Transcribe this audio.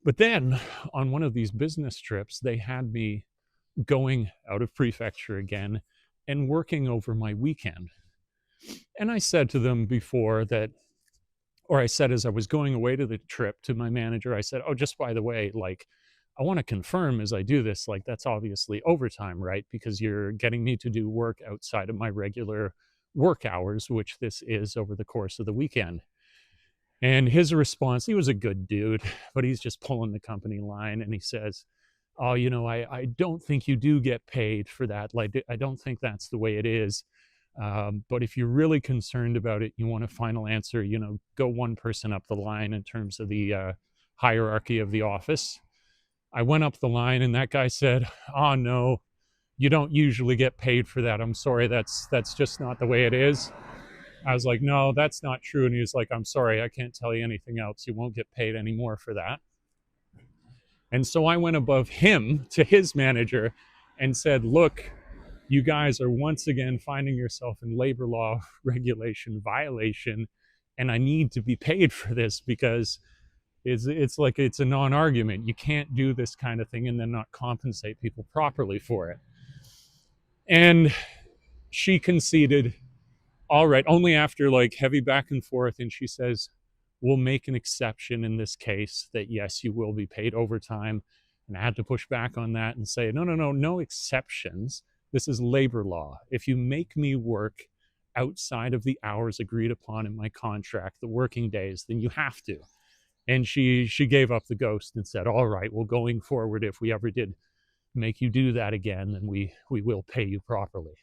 But then on one of these business trips, they had me going out of prefecture again and working over my weekend. And I said to them before that, or I said as I was going away to the trip to my manager, I said, "Oh, just by the way, like, I want to confirm as I do this, like, that's obviously overtime, right? Because you're getting me to do work outside of my regular work hours, which this is over the course of the weekend." And his response, he was a good dude, but he's just pulling the company line. And he says, "Oh, I don't think you do get paid for that. Like, I don't think that's the way it is. But if you're really concerned about it, you want a final answer, go one person up the line in terms of the hierarchy of the office." I went up the line and that guy said, "Oh, no, you don't usually get paid for that. I'm sorry. That's just not the way it is." I was like, "No, that's not true." And he was like, "I'm sorry, I can't tell you anything else. You won't get paid any more for that." And so I went above him to his manager and said, "Look, you guys are once again finding yourself in labor law regulation violation, and I need to be paid for this because it's like it's a non-argument. You can't do this kind of thing and then not compensate people properly for it." And she conceded, "All right," only after like heavy back and forth. And she says, "We'll make an exception in this case that yes, you will be paid overtime." And I had to push back on that and say, "No, no, no, no exceptions. This is labor law. If you make me work outside of the hours agreed upon in my contract, the working days, then you have to." And she gave up the ghost and said, "All right, well, going forward, if we ever did make you do that again, then we will pay you properly."